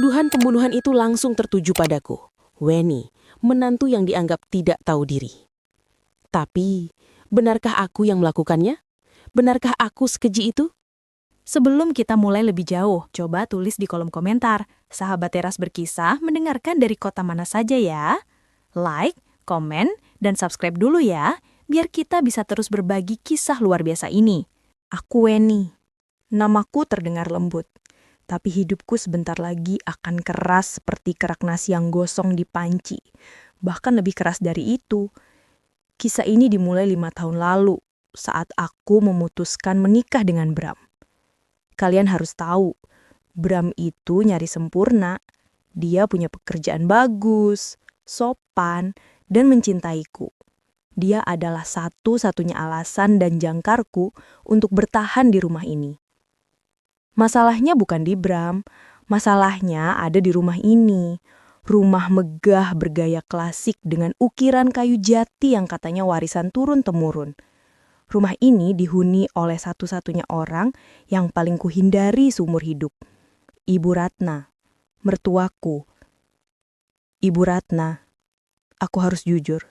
Tuduhan pembunuhan itu langsung tertuju padaku. Weni, menantu yang dianggap tidak tahu diri. Tapi, benarkah aku yang melakukannya? Benarkah aku sekeji itu? Sebelum kita mulai lebih jauh, coba tulis di kolom komentar. Sahabat Teras Berkisah mendengarkan dari kota mana saja ya? Like, komen, dan subscribe dulu ya, biar kita bisa terus berbagi kisah luar biasa ini. Aku Weni. Namaku terdengar lembut, tapi hidupku sebentar lagi akan keras seperti kerak nasi yang gosong di panci. Bahkan lebih keras dari itu. Kisah ini dimulai 5 tahun lalu, saat aku memutuskan menikah dengan Bram. Kalian harus tahu, Bram itu nyari sempurna. Dia punya pekerjaan bagus, sopan, dan mencintaiku. Dia adalah satu-satunya alasan dan jangkarku untuk bertahan di rumah ini. Masalahnya bukan di Bram, masalahnya ada di rumah ini. Rumah megah bergaya klasik dengan ukiran kayu jati yang katanya warisan turun-temurun. Rumah ini dihuni oleh satu-satunya orang yang paling kuhindari seumur hidup. Ibu Ratna, mertuaku. Ibu Ratna, aku harus jujur.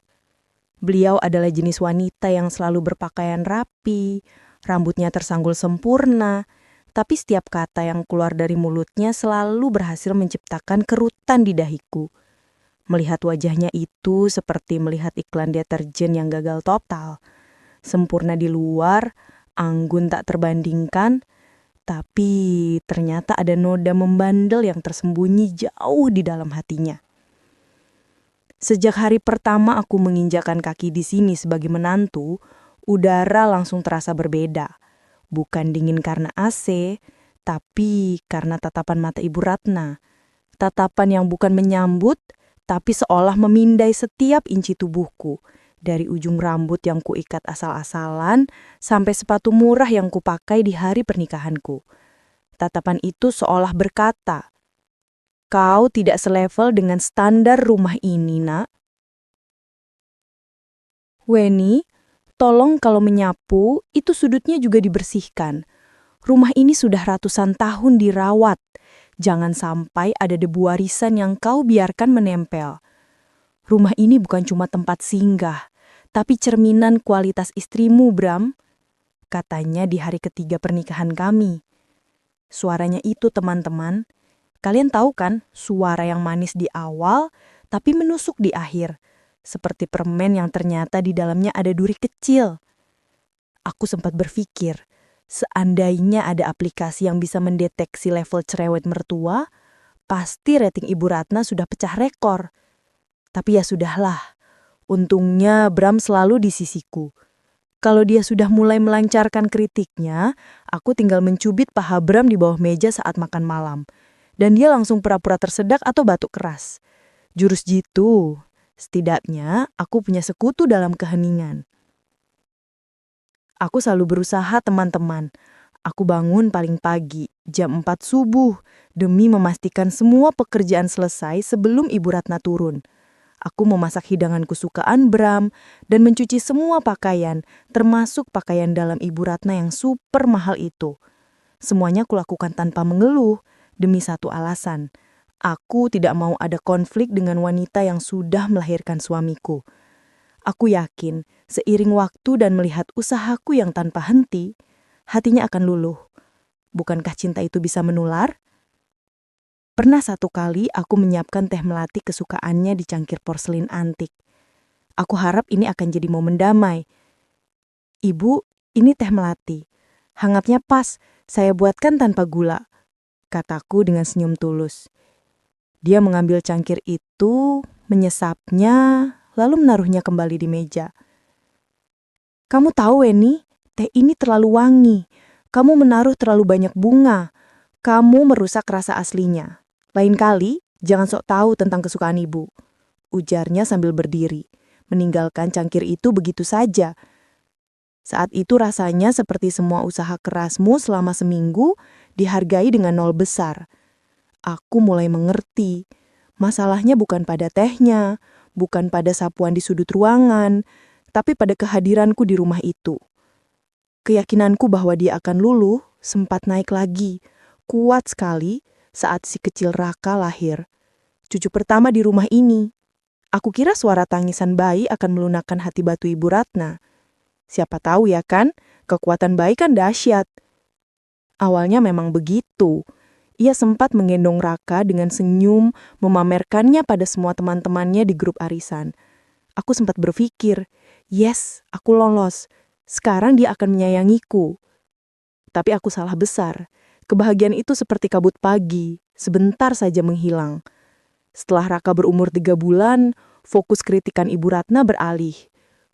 Beliau adalah jenis wanita yang selalu berpakaian rapi, rambutnya tersanggul sempurna, tapi setiap kata yang keluar dari mulutnya selalu berhasil menciptakan kerutan di dahiku. Melihat wajahnya itu seperti melihat iklan deterjen yang gagal total. Sempurna di luar, anggun tak terbandingkan, tapi ternyata ada noda membandel yang tersembunyi jauh di dalam hatinya. Sejak hari pertama aku menginjakkan kaki di sini sebagai menantu, udara langsung terasa berbeda. Bukan dingin karena AC, tapi karena tatapan mata Ibu Ratna. Tatapan yang bukan menyambut, tapi seolah memindai setiap inci tubuhku. Dari ujung rambut yang kuikat asal-asalan sampai sepatu murah yang kupakai di hari pernikahanku. Tatapan itu seolah berkata, "Kau tidak selevel dengan standar rumah ini, nak." Weni, tolong kalau menyapu, itu sudutnya juga dibersihkan. Rumah ini sudah ratusan tahun dirawat. Jangan sampai ada debu warisan yang kau biarkan menempel. Rumah ini bukan cuma tempat singgah, tapi cerminan kualitas istrimu, Bram. Katanya di hari ketiga pernikahan kami. Suaranya itu, teman-teman. Kalian tahu kan, suara yang manis di awal, tapi menusuk di akhir. Seperti permen yang ternyata di dalamnya ada duri kecil. Aku sempat berpikir, seandainya ada aplikasi yang bisa mendeteksi level cerewet mertua, pasti rating Ibu Ratna sudah pecah rekor. Tapi ya sudahlah, untungnya Bram selalu di sisiku. Kalau dia sudah mulai melancarkan kritiknya, aku tinggal mencubit paha Bram di bawah meja saat makan malam. Dan dia langsung pura-pura tersedak atau batuk keras. Jurus jitu, setidaknya aku punya sekutu dalam keheningan. Aku selalu berusaha, teman-teman. Aku bangun paling pagi, jam 4 subuh, demi memastikan semua pekerjaan selesai sebelum Ibu Ratna turun. Aku memasak hidangan kesukaan Bram dan mencuci semua pakaian, termasuk pakaian dalam Ibu Ratna yang super mahal itu. Semuanya kulakukan tanpa mengeluh, demi satu alasan. Aku tidak mau ada konflik dengan wanita yang sudah melahirkan suamiku. Aku yakin, seiring waktu dan melihat usahaku yang tanpa henti, hatinya akan luluh. Bukankah cinta itu bisa menular? Pernah satu kali aku menyiapkan teh melati kesukaannya di cangkir porselin antik. Aku harap ini akan jadi momen damai. "Ibu, ini teh melati. Hangatnya pas, saya buatkan tanpa gula," kataku dengan senyum tulus. Dia mengambil cangkir itu, menyesapnya, lalu menaruhnya kembali di meja. "Kamu tahu, Weni, teh ini terlalu wangi. Kamu menaruh terlalu banyak bunga. Kamu merusak rasa aslinya. Lain kali, jangan sok tahu tentang kesukaan ibu," ujarnya sambil berdiri, meninggalkan cangkir itu begitu saja. Saat itu rasanya seperti semua usaha kerasmu selama seminggu dihargai dengan nol besar. Aku mulai mengerti, masalahnya bukan pada tehnya, bukan pada sapuan di sudut ruangan, tapi pada kehadiranku di rumah itu. Keyakinanku bahwa dia akan luluh sempat naik lagi, kuat sekali, saat si kecil Raka lahir. Cucu pertama di rumah ini. Aku kira suara tangisan bayi akan melunakkan hati batu Ibu Ratna. Siapa tahu ya kan, kekuatan bayi kan dahsyat. Awalnya memang begitu. Ia sempat menggendong Raka dengan senyum, memamerkannya pada semua teman-temannya di grup arisan. Aku sempat berpikir, yes, aku lolos. Sekarang dia akan menyayangiku. Tapi aku salah besar. Kebahagiaan itu seperti kabut pagi, sebentar saja menghilang. Setelah Raka berumur 3 bulan, fokus kritikan Ibu Ratna beralih.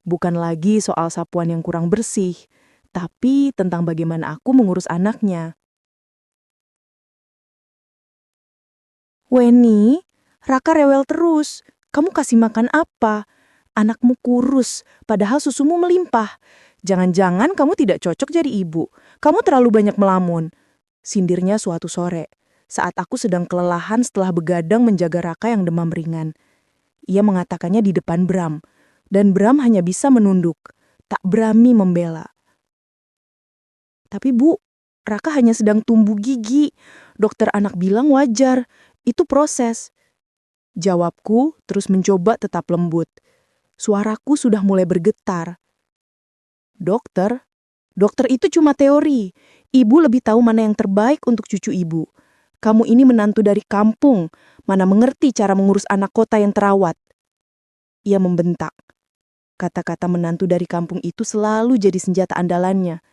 Bukan lagi soal sapuan yang kurang bersih, tapi tentang bagaimana aku mengurus anaknya. Weni, Raka rewel terus. Kamu kasih makan apa? Anakmu kurus, padahal susumu melimpah. Jangan-jangan kamu tidak cocok jadi ibu. Kamu terlalu banyak melamun. Sindirnya suatu sore, saat aku sedang kelelahan setelah begadang menjaga Raka yang demam ringan. Ia mengatakannya di depan Bram, dan Bram hanya bisa menunduk, tak berani membela. Tapi Bu, Raka hanya sedang tumbuh gigi. Dokter anak bilang wajar. Itu proses. Jawabku terus mencoba tetap lembut. Suaraku sudah mulai bergetar. Dokter itu cuma teori. Ibu lebih tahu mana yang terbaik untuk cucu ibu. Kamu ini menantu dari kampung, mana mengerti cara mengurus anak kota yang terawat. Ia membentak. Kata-kata menantu dari kampung itu selalu jadi senjata andalannya.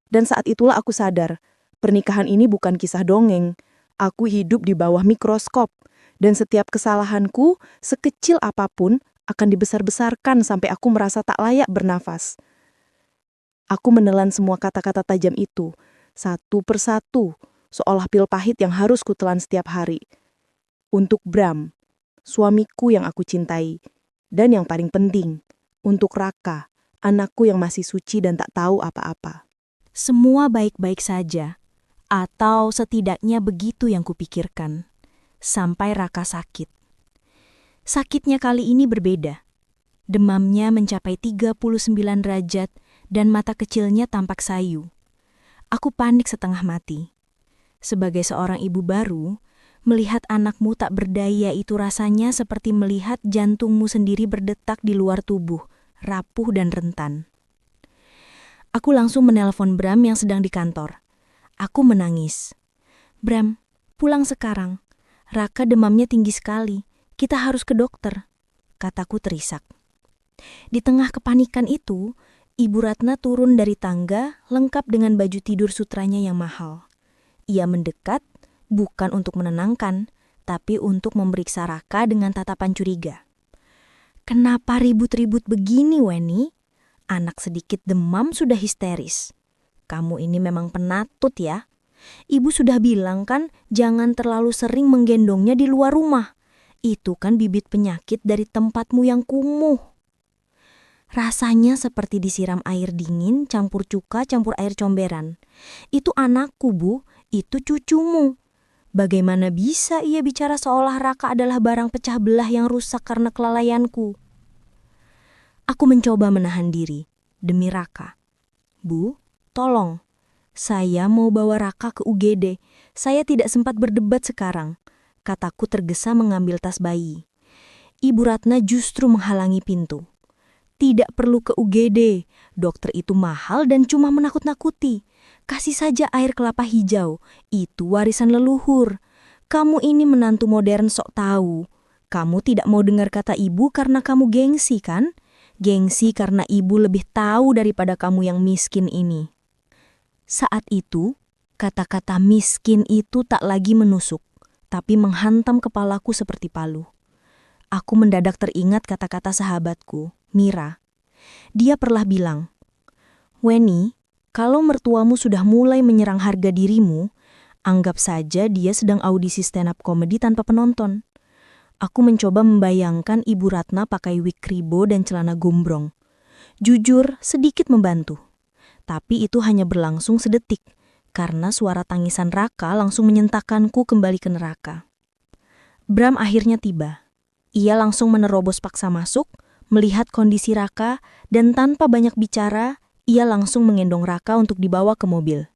Dan saat itulah aku sadar, pernikahan ini bukan kisah dongeng. Aku hidup di bawah mikroskop, dan setiap kesalahanku, sekecil apapun, akan dibesar-besarkan sampai aku merasa tak layak bernafas. Aku menelan semua kata-kata tajam itu, satu persatu, seolah pil pahit yang harus kutelan setiap hari. Untuk Bram, suamiku yang aku cintai, dan yang paling penting, untuk Raka, anakku yang masih suci dan tak tahu apa-apa. Semua baik-baik saja. Atau setidaknya begitu yang kupikirkan. Sampai Raka sakit. Sakitnya kali ini berbeda. Demamnya mencapai 39 derajat dan mata kecilnya tampak sayu. Aku panik setengah mati. Sebagai seorang ibu baru, melihat anakmu tak berdaya itu rasanya seperti melihat jantungmu sendiri berdetak di luar tubuh, rapuh dan rentan. Aku langsung menelpon Bram yang sedang di kantor. Aku menangis. Bram, pulang sekarang. Raka demamnya tinggi sekali. Kita harus ke dokter, kataku terisak. Di tengah kepanikan itu, Ibu Ratna turun dari tangga lengkap dengan baju tidur sutranya yang mahal. Ia mendekat, bukan untuk menenangkan, tapi untuk memeriksa Raka dengan tatapan curiga. Kenapa ribut-ribut begini, Weni? Anak sedikit demam sudah histeris. Kamu ini memang penatut ya. Ibu sudah bilang kan jangan terlalu sering menggendongnya di luar rumah. Itu kan bibit penyakit dari tempatmu yang kumuh. Rasanya seperti disiram air dingin campur cuka campur air comberan. Itu anakku, Bu. Itu cucumu. Bagaimana bisa ia bicara seolah Raka adalah barang pecah belah yang rusak karena kelalaianku? Aku mencoba menahan diri demi Raka. Bu, tolong, saya mau bawa Raka ke UGD. Saya tidak sempat berdebat sekarang, kataku tergesa mengambil tas bayi. Ibu Ratna justru menghalangi pintu. Tidak perlu ke UGD, dokter itu mahal dan cuma menakut-nakuti. Kasih saja air kelapa hijau, itu warisan leluhur. Kamu ini menantu modern sok tahu. Kamu tidak mau dengar kata ibu karena kamu gengsi kan? Gengsi karena ibu lebih tahu daripada kamu yang miskin ini. Saat itu, kata-kata miskin itu tak lagi menusuk, tapi menghantam kepalaku seperti palu. Aku mendadak teringat kata-kata sahabatku, Mira. Dia pernah bilang, Weni, kalau mertuamu sudah mulai menyerang harga dirimu, anggap saja dia sedang audisi stand-up komedi tanpa penonton. Aku mencoba membayangkan Ibu Ratna pakai wig kribo dan celana gombrong. Jujur, sedikit membantu. Tapi itu hanya berlangsung sedetik, karena suara tangisan Raka langsung menyentakkanku kembali ke neraka. Bram akhirnya tiba. Ia langsung menerobos paksa masuk, melihat kondisi Raka, dan tanpa banyak bicara, ia langsung menggendong Raka untuk dibawa ke mobil.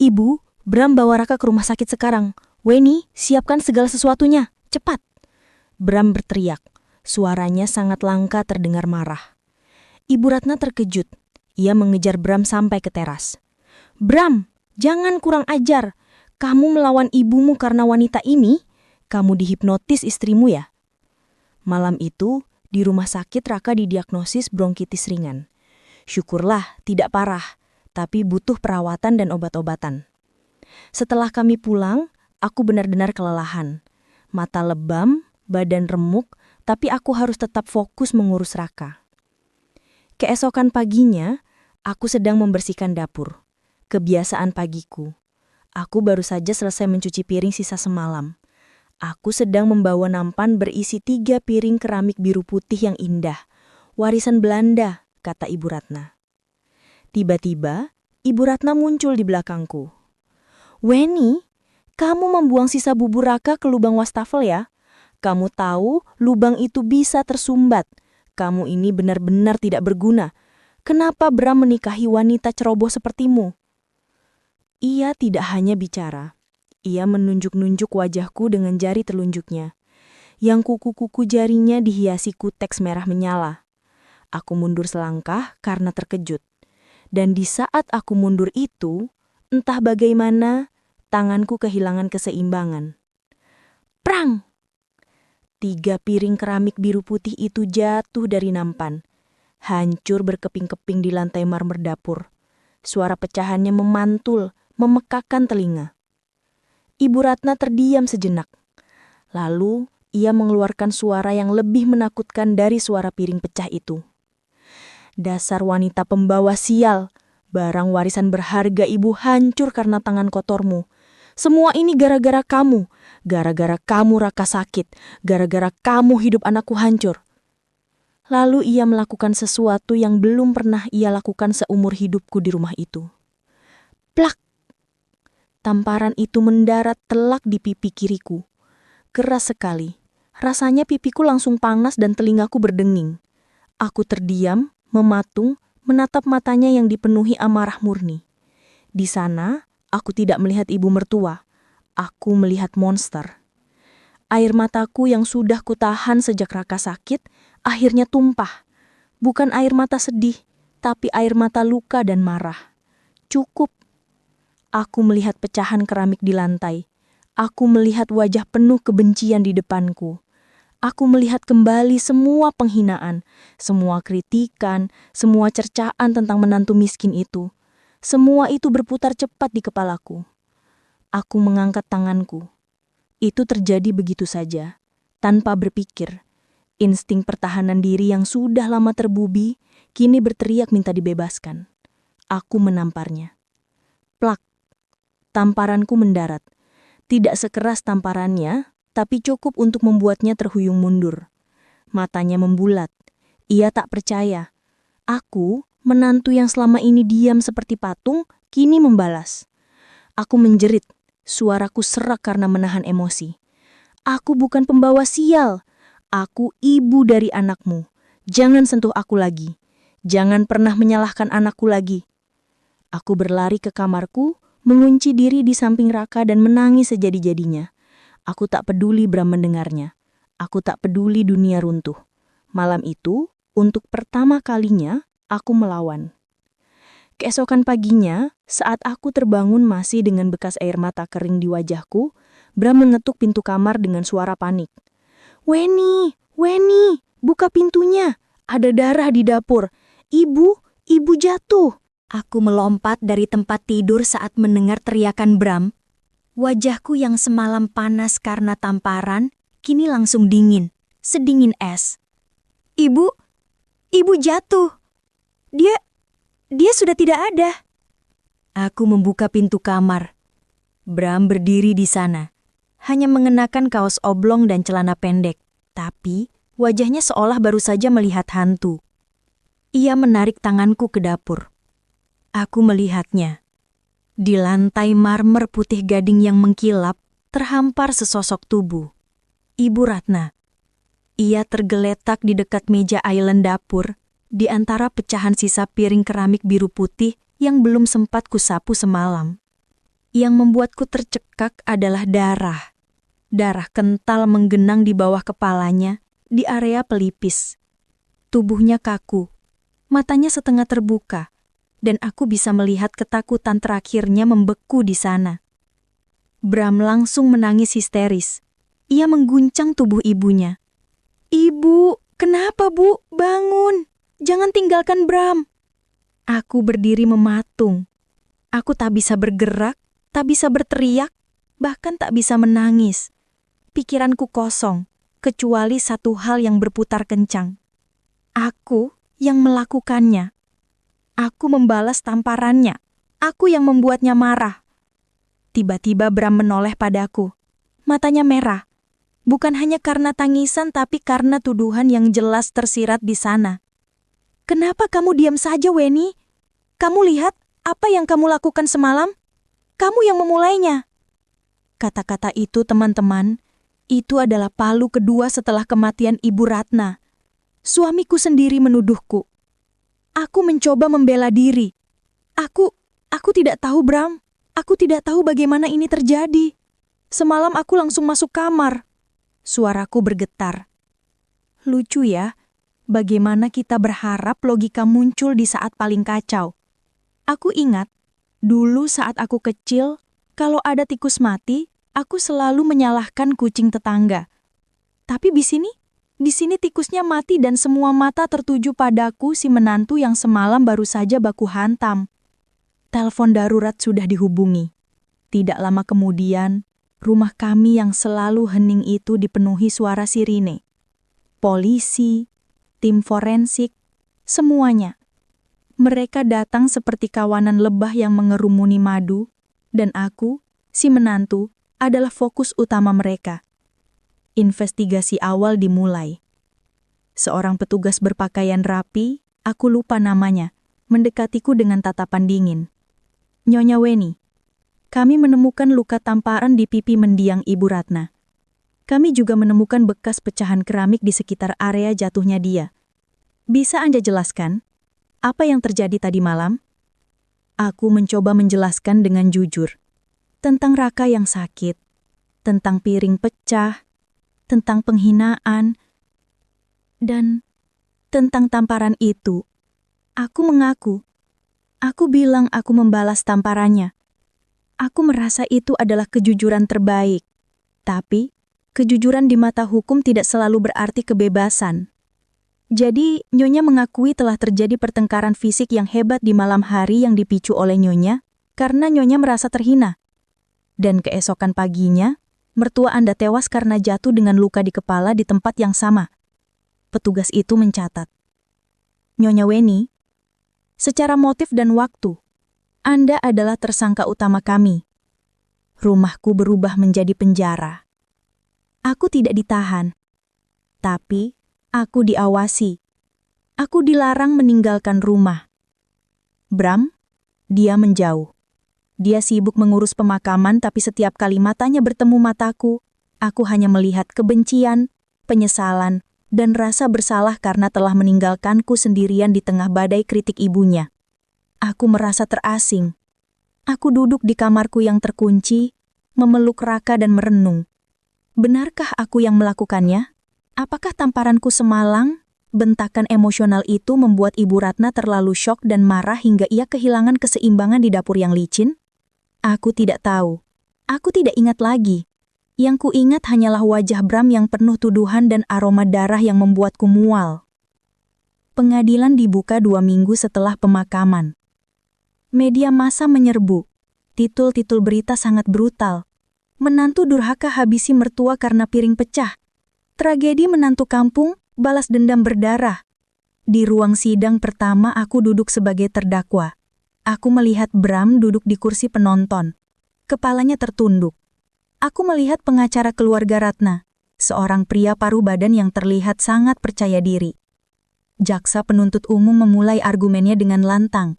Ibu, Bram bawa Raka ke rumah sakit sekarang. Weni, siapkan segala sesuatunya, cepat. Bram berteriak, suaranya sangat langka terdengar marah. Ibu Ratna terkejut, ia mengejar Bram sampai ke teras. Bram, jangan kurang ajar, kamu melawan ibumu karena wanita ini? Kamu dihipnotis istrimu ya? Malam itu, di rumah sakit Raka didiagnosis bronkitis ringan. Syukurlah tidak parah, tapi butuh perawatan dan obat-obatan. Setelah kami pulang, aku benar-benar kelelahan. Mata lebam, badan remuk, tapi aku harus tetap fokus mengurus Raka. Keesokan paginya, aku sedang membersihkan dapur. Kebiasaan pagiku. Aku baru saja selesai mencuci piring sisa semalam. Aku sedang membawa nampan berisi 3 piring keramik biru putih yang indah. Warisan Belanda, kata Ibu Ratna. Tiba-tiba, Ibu Ratna muncul di belakangku. Weni, kamu membuang sisa bubur Raka ke lubang wastafel ya? Kamu tahu lubang itu bisa tersumbat. Kamu ini benar-benar tidak berguna. Kenapa Bram menikahi wanita ceroboh sepertimu? Ia tidak hanya bicara. Ia menunjuk-nunjuk wajahku dengan jari telunjuknya. Yang kuku-kuku jarinya dihiasi kuteks merah menyala. Aku mundur selangkah karena terkejut. Dan di saat aku mundur itu, entah bagaimana, tanganku kehilangan keseimbangan. Prang! 3 piring keramik biru putih itu jatuh dari nampan. Hancur berkeping-keping di lantai marmer dapur. Suara pecahannya memantul, memekakan telinga. Ibu Ratna terdiam sejenak. Lalu, ia mengeluarkan suara yang lebih menakutkan dari suara piring pecah itu. Dasar wanita pembawa sial, barang warisan berharga ibu hancur karena tangan kotormu. Semua ini gara-gara kamu. Gara-gara kamu Raka sakit. Gara-gara kamu hidup anakku hancur. Lalu ia melakukan sesuatu yang belum pernah ia lakukan seumur hidupku di rumah itu. Plak! Tamparan itu mendarat telak di pipi kiriku. Keras sekali. Rasanya pipiku langsung panas dan telingaku berdenging. Aku terdiam, mematung, menatap matanya yang dipenuhi amarah murni. Di sana, aku tidak melihat ibu mertua. Aku melihat monster. Air mataku yang sudah kutahan sejak Raka sakit, akhirnya tumpah. Bukan air mata sedih, tapi air mata luka dan marah. Cukup. Aku melihat pecahan keramik di lantai. Aku melihat wajah penuh kebencian di depanku. Aku melihat kembali semua penghinaan, semua kritikan, semua cercaan tentang menantu miskin itu. Semua itu berputar cepat di kepalaku. Aku mengangkat tanganku. Itu terjadi begitu saja, tanpa berpikir. Insting pertahanan diri yang sudah lama terbubi, kini berteriak minta dibebaskan. Aku menamparnya. Plak. Tamparanku mendarat. Tidak sekeras tamparannya, tapi cukup untuk membuatnya terhuyung mundur. Matanya membulat. Ia tak percaya. Aku, menantu yang selama ini diam seperti patung, kini membalas. Aku menjerit. Suaraku serak karena menahan emosi. Aku bukan pembawa sial. Aku ibu dari anakmu. Jangan sentuh aku lagi. Jangan pernah menyalahkan anakku lagi. Aku berlari ke kamarku, mengunci diri di samping Raka dan menangis sejadi-jadinya. Aku tak peduli Bram mendengarnya. Aku tak peduli dunia runtuh. Malam itu, untuk pertama kalinya, aku melawan. Keesokan paginya, saat aku terbangun masih dengan bekas air mata kering di wajahku, Bram mengetuk pintu kamar dengan suara panik. Weni, Weni, buka pintunya. Ada darah di dapur. Ibu jatuh. Aku melompat dari tempat tidur saat mendengar teriakan Bram. Wajahku yang semalam panas karena tamparan, kini langsung dingin, sedingin es. Ibu jatuh. Dia sudah tidak ada. Aku membuka pintu kamar. Bram berdiri di sana, hanya mengenakan kaos oblong dan celana pendek, tapi wajahnya seolah baru saja melihat hantu. Ia menarik tanganku ke dapur. Aku melihatnya. Di lantai marmer putih gading yang mengkilap, terhampar sesosok tubuh. Ibu Ratna. Ia tergeletak di dekat meja island dapur, di antara pecahan sisa piring keramik biru putih yang belum sempat kusapu semalam. Yang membuatku tercekak adalah darah. Darah kental menggenang di bawah kepalanya, di area pelipis. Tubuhnya kaku, matanya setengah terbuka, dan aku bisa melihat ketakutan terakhirnya membeku di sana. Bram langsung menangis histeris. Ia mengguncang tubuh ibunya. "Ibu, kenapa Bu? Bangun! Jangan tinggalkan Bram!" Aku berdiri mematung. Aku tak bisa bergerak, tak bisa berteriak, bahkan tak bisa menangis. Pikiranku kosong, kecuali satu hal yang berputar kencang. Aku yang melakukannya. Aku membalas tamparannya. Aku yang membuatnya marah. Tiba-tiba Bram menoleh padaku. Matanya merah. Bukan hanya karena tangisan, tapi karena tuduhan yang jelas tersirat di sana. "Kenapa kamu diam saja, Weni? Kamu lihat apa yang kamu lakukan semalam? Kamu yang memulainya." Kata-kata itu, teman-teman, itu adalah palu kedua setelah kematian Ibu Ratna. Suamiku sendiri menuduhku. Aku mencoba membela diri. Aku tidak tahu, Bram. Aku tidak tahu bagaimana ini terjadi. Semalam aku langsung masuk kamar. Suaraku bergetar. Lucu ya, bagaimana kita berharap logika muncul di saat paling kacau. Aku ingat, dulu saat aku kecil, kalau ada tikus mati, aku selalu menyalahkan kucing tetangga. Tapi di sini tikusnya mati dan semua mata tertuju padaku, si menantu yang semalam baru saja baku hantam. Telepon darurat sudah dihubungi. Tidak lama kemudian, rumah kami yang selalu hening itu dipenuhi suara sirine. Polisi, tim forensik, semuanya. Mereka datang seperti kawanan lebah yang mengerumuni madu, dan aku, si menantu, adalah fokus utama mereka. Investigasi awal dimulai. Seorang petugas berpakaian rapi, aku lupa namanya, mendekatiku dengan tatapan dingin. "Nyonya Weni, kami menemukan luka tamparan di pipi mendiang Ibu Ratna. Kami juga menemukan bekas pecahan keramik di sekitar area jatuhnya dia. Bisa Anda jelaskan, apa yang terjadi tadi malam?" Aku mencoba menjelaskan dengan jujur. Tentang Raka yang sakit, tentang piring pecah, tentang penghinaan, dan tentang tamparan itu. Aku mengaku. Aku bilang aku membalas tamparannya. Aku merasa itu adalah kejujuran terbaik. Tapi, kejujuran di mata hukum tidak selalu berarti kebebasan. Jadi, Nyonya mengakui telah terjadi pertengkaran fisik yang hebat di malam hari yang dipicu oleh Nyonya, karena Nyonya merasa terhina. Dan keesokan paginya, mertua Anda tewas karena jatuh dengan luka di kepala di tempat yang sama. Petugas itu mencatat. "Nyonya Weni, secara motif dan waktu, Anda adalah tersangka utama kami. Rumahku berubah menjadi penjara. Aku tidak ditahan, tapi aku diawasi. Aku dilarang meninggalkan rumah." Bram, dia menjauh. Dia sibuk mengurus pemakaman, tapi setiap kali matanya bertemu mataku, aku hanya melihat kebencian, penyesalan, dan rasa bersalah karena telah meninggalkanku sendirian di tengah badai kritik ibunya. Aku merasa terasing. Aku duduk di kamarku yang terkunci, memeluk Raka dan merenung. Benarkah aku yang melakukannya? Apakah tamparanku semalang, bentakan emosional itu membuat Ibu Ratna terlalu syok dan marah hingga ia kehilangan keseimbangan di dapur yang licin? Aku tidak tahu. Aku tidak ingat lagi. Yang kuingat hanyalah wajah Bram yang penuh tuduhan dan aroma darah yang membuatku mual. Pengadilan dibuka 2 minggu setelah pemakaman. Media massa menyerbu. Titul-titul berita sangat brutal. Menantu durhaka habisi mertua karena piring pecah. Tragedi menantu kampung, balas dendam berdarah. Di ruang sidang pertama aku duduk sebagai terdakwa. Aku melihat Bram duduk di kursi penonton. Kepalanya tertunduk. Aku melihat pengacara keluarga Ratna, seorang pria paruh badan yang terlihat sangat percaya diri. Jaksa penuntut umum memulai argumennya dengan lantang.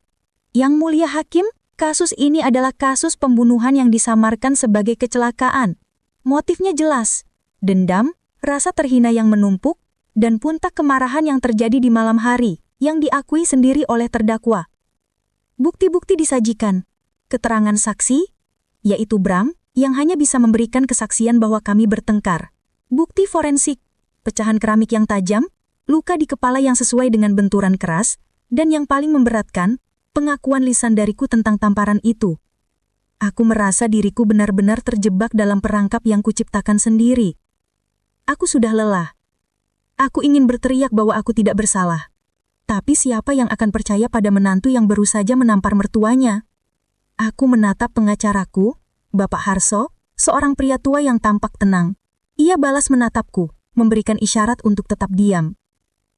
"Yang mulia hakim, kasus ini adalah kasus pembunuhan yang disamarkan sebagai kecelakaan. Motifnya jelas, dendam, rasa terhina yang menumpuk, dan puncak kemarahan yang terjadi di malam hari, yang diakui sendiri oleh terdakwa. Bukti-bukti disajikan, keterangan saksi, yaitu Bram, yang hanya bisa memberikan kesaksian bahwa kami bertengkar. Bukti forensik, pecahan keramik yang tajam, luka di kepala yang sesuai dengan benturan keras, dan yang paling memberatkan, pengakuan lisan dariku tentang tamparan itu. Aku merasa diriku benar-benar terjebak dalam perangkap yang kuciptakan sendiri. Aku sudah lelah. Aku ingin berteriak bahwa aku tidak bersalah. Tapi siapa yang akan percaya pada menantu yang baru saja menampar mertuanya? Aku menatap pengacaraku, Bapak Harso, seorang pria tua yang tampak tenang. Ia balas menatapku, memberikan isyarat untuk tetap diam.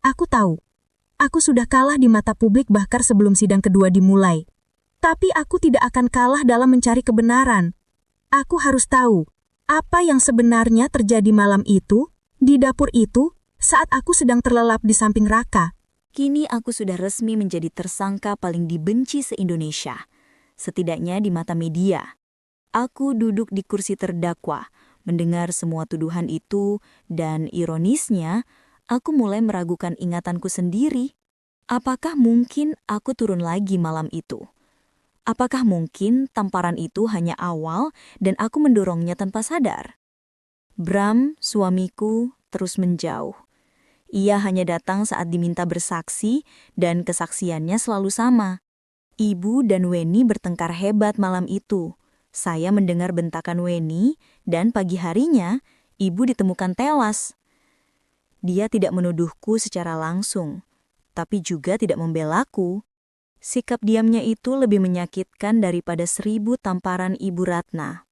Aku tahu, aku sudah kalah di mata publik bahkan sebelum sidang kedua dimulai. Tapi aku tidak akan kalah dalam mencari kebenaran. Aku harus tahu, apa yang sebenarnya terjadi malam itu, di dapur itu, saat aku sedang terlelap di samping Raka. Kini aku sudah resmi menjadi tersangka paling dibenci se-Indonesia. Setidaknya di mata media. Aku duduk di kursi terdakwa, mendengar semua tuduhan itu, dan ironisnya, aku mulai meragukan ingatanku sendiri. Apakah mungkin aku turun lagi malam itu? Apakah mungkin tamparan itu hanya awal dan aku mendorongnya tanpa sadar? Bram, suamiku, terus menjauh. Ia hanya datang saat diminta bersaksi dan kesaksiannya selalu sama. Ibu dan Weni bertengkar hebat malam itu. Saya mendengar bentakan Weni, dan pagi harinya, ibu ditemukan tewas. Dia tidak menuduhku secara langsung, tapi juga tidak membelaku. Sikap diamnya itu lebih menyakitkan daripada 1000 tamparan Ibu Ratna.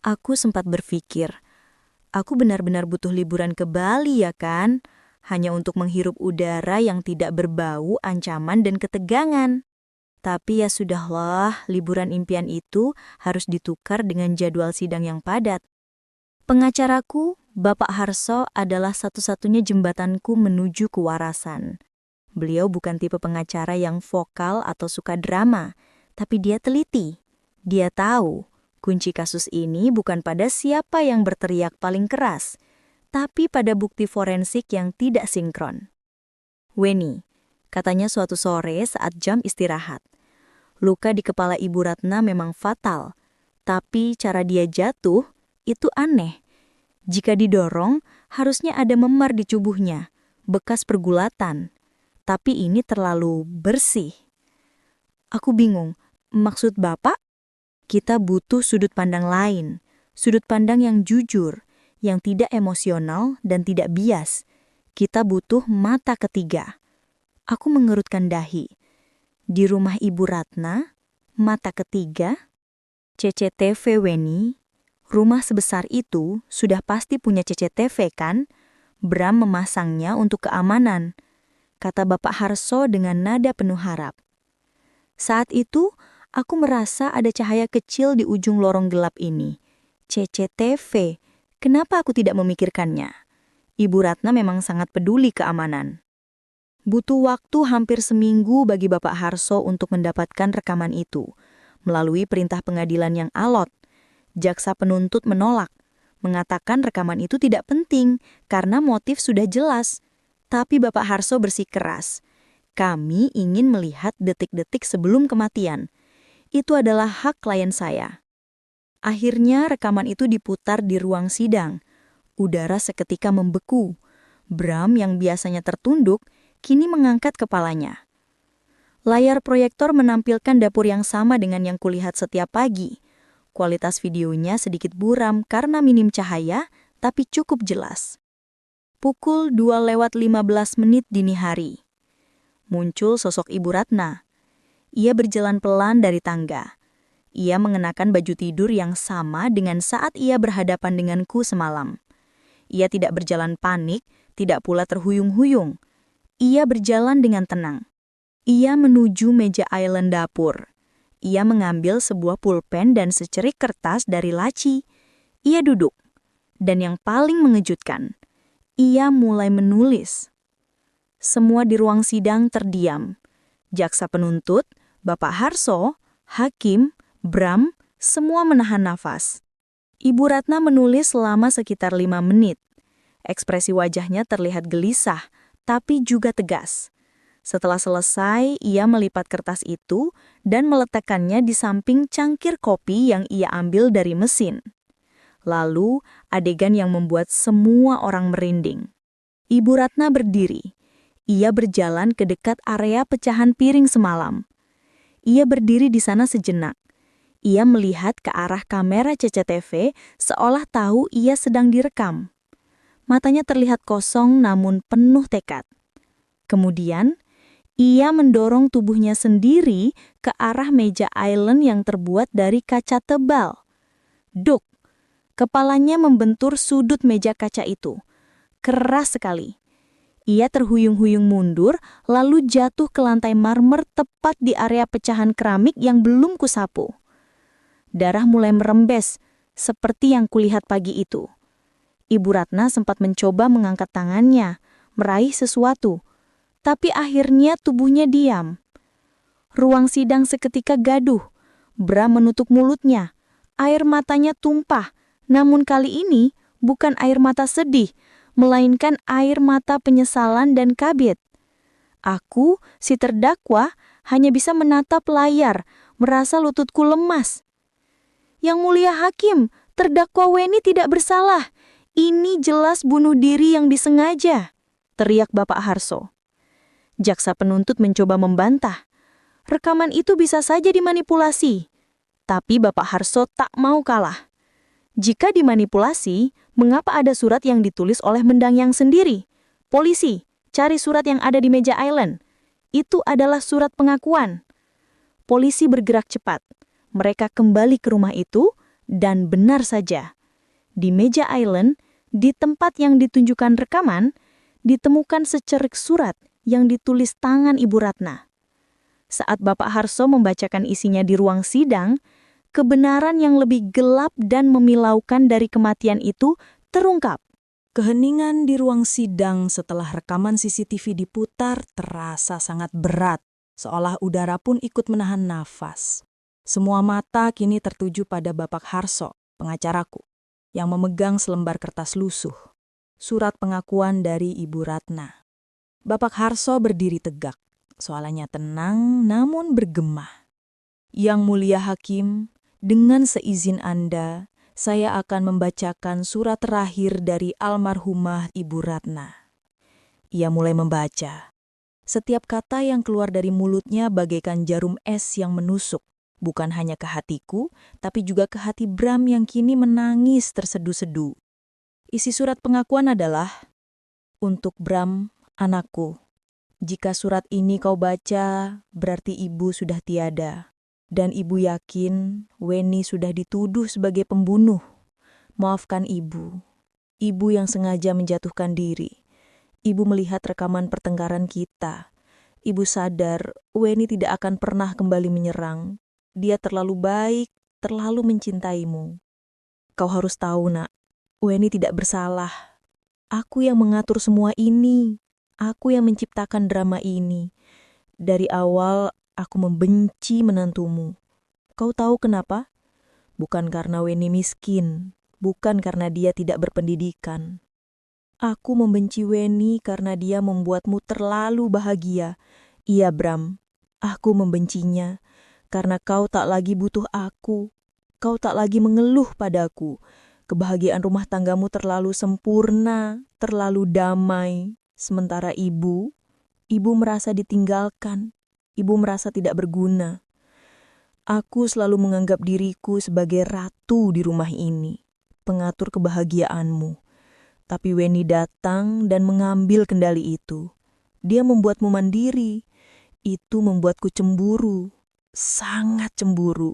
Aku sempat berpikir, aku benar-benar butuh liburan ke Bali ya kan? Hanya untuk menghirup udara yang tidak berbau ancaman dan ketegangan. Tapi ya sudahlah, liburan impian itu harus ditukar dengan jadwal sidang yang padat. Pengacaraku, Bapak Harso, adalah satu-satunya jembatanku menuju kewarasan. Beliau bukan tipe pengacara yang vokal atau suka drama, tapi dia teliti. Dia tahu, kunci kasus ini bukan pada siapa yang berteriak paling keras, tapi pada bukti forensik yang tidak sinkron. Weni, katanya suatu sore saat jam istirahat. Luka di kepala Ibu Ratna memang fatal, tapi cara dia jatuh itu aneh. Jika didorong, harusnya ada memar di tubuhnya, bekas pergulatan. Tapi ini terlalu bersih. Aku bingung, maksud Bapak? Kita butuh sudut pandang lain, sudut pandang yang jujur, yang tidak emosional dan tidak bias. Kita butuh mata ketiga. Aku mengerutkan dahi. Di rumah Ibu Ratna, mata ketiga, CCTV Weni, rumah sebesar itu sudah pasti punya CCTV kan? Bram memasangnya untuk keamanan, kata Bapak Harso dengan nada penuh harap. Saat itu, aku merasa ada cahaya kecil di ujung lorong gelap ini. CCTV, kenapa aku tidak memikirkannya? Ibu Ratna memang sangat peduli keamanan. Butuh waktu hampir seminggu bagi Bapak Harso untuk mendapatkan rekaman itu. Melalui perintah pengadilan yang alot, jaksa penuntut menolak, mengatakan rekaman itu tidak penting karena motif sudah jelas. Tapi Bapak Harso bersikeras. Kami ingin melihat detik-detik sebelum kematian. Itu adalah hak klien saya. Akhirnya rekaman itu diputar di ruang sidang. Udara seketika membeku. Bram yang biasanya tertunduk, kini mengangkat kepalanya. Layar proyektor menampilkan dapur yang sama dengan yang kulihat setiap pagi. Kualitas videonya sedikit buram karena minim cahaya, tapi cukup jelas. Pukul 2:15 dini hari. Muncul sosok Ibu Ratna. Ia berjalan pelan dari tangga. Ia mengenakan baju tidur yang sama dengan saat ia berhadapan denganku semalam. Ia tidak berjalan panik, tidak pula terhuyung-huyung. Ia berjalan dengan tenang. Ia menuju meja island dapur. Ia mengambil sebuah pulpen dan secerik kertas dari laci. Ia duduk. Dan yang paling mengejutkan, ia mulai menulis. Semua di ruang sidang terdiam. Jaksa penuntut, Bapak Harso, Hakim, Bram, semua menahan nafas. Ibu Ratna menulis selama sekitar 5 menit. Ekspresi wajahnya terlihat gelisah, tapi juga tegas. Setelah selesai, ia melipat kertas itu dan meletakkannya di samping cangkir kopi yang ia ambil dari mesin. Lalu, adegan yang membuat semua orang merinding. Ibu Ratna berdiri. Ia berjalan ke dekat area pecahan piring semalam. Ia berdiri di sana sejenak. Ia melihat ke arah kamera CCTV seolah tahu ia sedang direkam. Matanya terlihat kosong namun penuh tekad. Kemudian, ia mendorong tubuhnya sendiri ke arah meja island yang terbuat dari kaca tebal. Duk! Kepalanya membentur sudut meja kaca itu. Keras sekali. Ia terhuyung-huyung mundur, lalu jatuh ke lantai marmer tepat di area pecahan keramik yang belum kusapu. Darah mulai merembes, seperti yang kulihat pagi itu. Ibu Ratna sempat mencoba mengangkat tangannya, meraih sesuatu, tapi akhirnya tubuhnya diam. Ruang sidang seketika gaduh. Bram menutup mulutnya. Air matanya tumpah. Namun kali ini bukan air mata sedih, melainkan air mata penyesalan dan kabit. Aku, si terdakwa, hanya bisa menatap layar, merasa lututku lemas. Yang mulia hakim, terdakwa Weni tidak bersalah. Ini jelas bunuh diri yang disengaja, teriak Bapak Harso. Jaksa penuntut mencoba membantah. Rekaman itu bisa saja dimanipulasi. Tapi Bapak Harso tak mau kalah. Jika dimanipulasi, mengapa ada surat yang ditulis oleh mendangyang sendiri? Polisi, cari surat yang ada di meja island. Itu adalah surat pengakuan. Polisi bergerak cepat. Mereka kembali ke rumah itu, dan benar saja. Di meja island, di tempat yang ditunjukkan rekaman, ditemukan secerik surat yang ditulis tangan Ibu Ratna. Saat Bapak Harso membacakan isinya di ruang sidang, kebenaran yang lebih gelap dan memilaukan dari kematian itu terungkap. Keheningan di ruang sidang setelah rekaman CCTV diputar terasa sangat berat, seolah udara pun ikut menahan nafas. Semua mata kini tertuju pada Bapak Harso, pengacaraku, yang memegang selembar kertas lusuh, surat pengakuan dari Ibu Ratna. Bapak Harso berdiri tegak, suaranya tenang namun bergema. Yang mulia hakim, dengan seizin Anda, saya akan membacakan surat terakhir dari almarhumah Ibu Ratna. Ia mulai membaca. Setiap kata yang keluar dari mulutnya bagaikan jarum es yang menusuk, bukan hanya ke hatiku, tapi juga ke hati Bram yang kini menangis tersedu-sedu. Isi surat pengakuan adalah, untuk Bram, anakku. Jika surat ini kau baca, berarti ibu sudah tiada. Dan ibu yakin Weni sudah dituduh sebagai pembunuh. Maafkan ibu. Ibu yang sengaja menjatuhkan diri. Ibu melihat rekaman pertengkaran kita. Ibu sadar Weni tidak akan pernah kembali menyerang. Dia terlalu baik, terlalu mencintaimu. Kau harus tahu, nak, Weni tidak bersalah. Aku yang mengatur semua ini. Aku yang menciptakan drama ini. Dari awal, aku membenci menantumu. Kau tahu kenapa? Bukan karena Weni miskin, bukan karena dia tidak berpendidikan. Aku membenci Weni karena dia membuatmu terlalu bahagia. Iya, Bram, aku membencinya karena kau tak lagi butuh aku. Kau tak lagi mengeluh padaku. Kebahagiaan rumah tanggamu terlalu sempurna, terlalu damai. Sementara ibu merasa ditinggalkan. Ibu merasa tidak berguna. Aku selalu menganggap diriku sebagai ratu di rumah ini, pengatur kebahagiaanmu. Tapi Weni datang dan mengambil kendali itu. Dia membuatmu mandiri. Itu membuatku cemburu, sangat cemburu.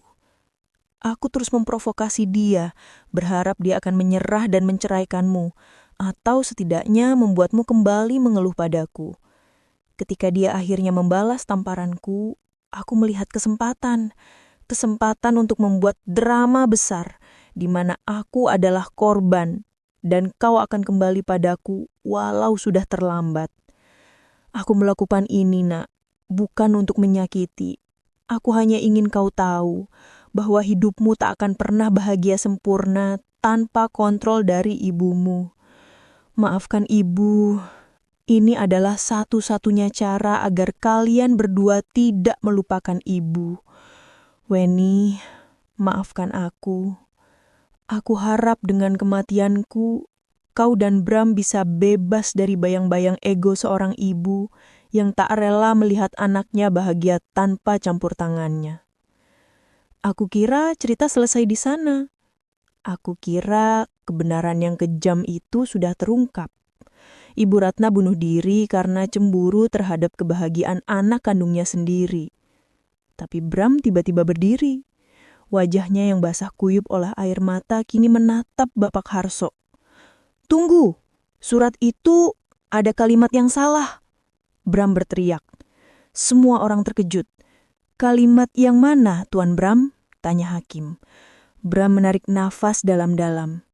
Aku terus memprovokasi dia, berharap dia akan menyerah dan menceraikanmu, atau setidaknya membuatmu kembali mengeluh padaku. Ketika dia akhirnya membalas tamparanku, aku melihat kesempatan untuk membuat drama besar, di mana aku adalah korban, dan kau akan kembali padaku walau sudah terlambat. Aku melakukan ini, nak, bukan untuk menyakiti. Aku hanya ingin kau tahu bahwa hidupmu tak akan pernah bahagia sempurna tanpa kontrol dari ibumu. Maafkan ibu Ini adalah satu-satunya cara agar kalian berdua tidak melupakan ibu. Weni, maafkan aku. Aku harap dengan kematianku, kau dan Bram bisa bebas dari bayang-bayang ego seorang ibu yang tak rela melihat anaknya bahagia tanpa campur tangannya. Aku kira cerita selesai di sana. Aku kira kebenaran yang kejam itu sudah terungkap. Ibu Ratna bunuh diri karena cemburu terhadap kebahagiaan anak kandungnya sendiri. Tapi Bram tiba-tiba berdiri. Wajahnya yang basah kuyup oleh air mata kini menatap Bapak Harso. "Tunggu, surat itu ada kalimat yang salah," Bram berteriak. Semua orang terkejut. "Kalimat yang mana, Tuan Bram?" tanya hakim. Bram menarik nafas dalam-dalam.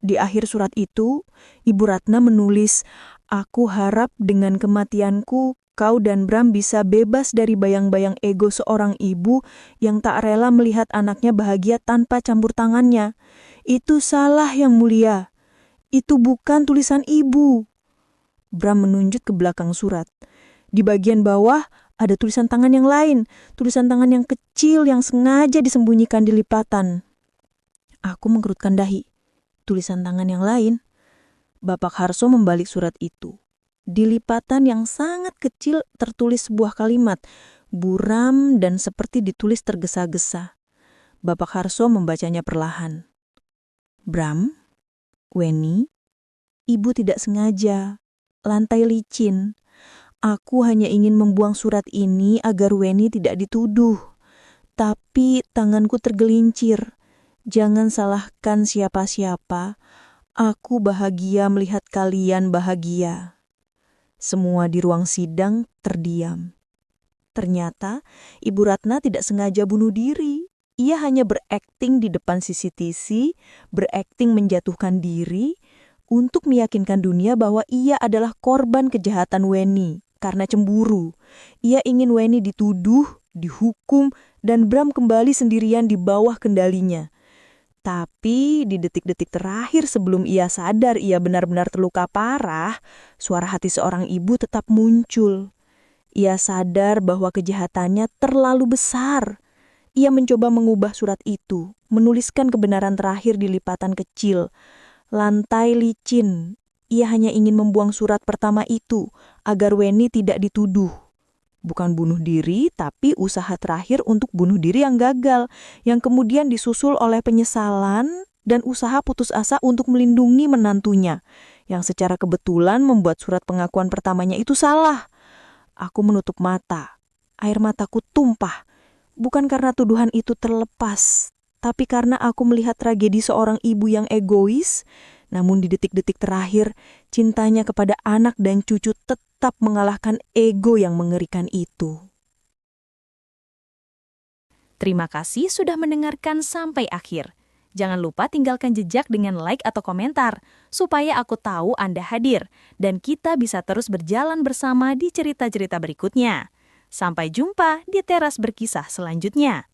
Di akhir surat itu, Ibu Ratna menulis, "Aku harap dengan kematianku, kau dan Bram bisa bebas dari bayang-bayang ego seorang ibu yang tak rela melihat anaknya bahagia tanpa campur tangannya. Itu salah, Yang Mulia. Itu bukan tulisan ibu." Bram menunjuk ke belakang surat. Di bagian bawah ada tulisan tangan yang lain, tulisan tangan yang kecil yang sengaja disembunyikan di lipatan. Aku menggerutkan dahi. Tulisan tangan yang lain. Bapak Harso membalik surat itu. Di lipatan yang sangat kecil tertulis sebuah kalimat, buram dan seperti ditulis tergesa-gesa. Bapak Harso membacanya perlahan. "Bram, Weni, ibu tidak sengaja. Lantai licin. Aku hanya ingin membuang surat ini agar Weni tidak dituduh. Tapi tanganku tergelincir. Jangan salahkan siapa-siapa. Aku bahagia melihat kalian bahagia." Semua di ruang sidang terdiam. Ternyata Ibu Ratna tidak sengaja bunuh diri. Ia hanya berakting di depan CCTV, berakting menjatuhkan diri untuk meyakinkan dunia bahwa ia adalah korban kejahatan Weni karena cemburu. Ia ingin Weni dituduh, dihukum, dan Bram kembali sendirian di bawah kendalinya. Tapi di detik-detik terakhir sebelum ia sadar ia benar-benar terluka parah, suara hati seorang ibu tetap muncul. Ia sadar bahwa kejahatannya terlalu besar. Ia mencoba mengubah surat itu, menuliskan kebenaran terakhir di lipatan kecil. Lantai licin. Ia hanya ingin membuang surat pertama itu agar Weni tidak dituduh. Bukan bunuh diri, tapi usaha terakhir untuk bunuh diri yang gagal, yang kemudian disusul oleh penyesalan dan usaha putus asa untuk melindungi menantunya, yang secara kebetulan membuat surat pengakuan pertamanya itu salah. Aku menutup mata. Air mataku tumpah. Bukan karena tuduhan itu terlepas, tapi karena aku melihat tragedi seorang ibu yang egois, namun di detik-detik terakhir, cintanya kepada anak dan cucu tetap mengalahkan ego yang mengerikan itu. Terima kasih sudah mendengarkan sampai akhir. Jangan lupa tinggalkan jejak dengan like atau komentar, supaya aku tahu Anda hadir, dan kita bisa terus berjalan bersama di cerita-cerita berikutnya. Sampai jumpa di teras berkisah selanjutnya.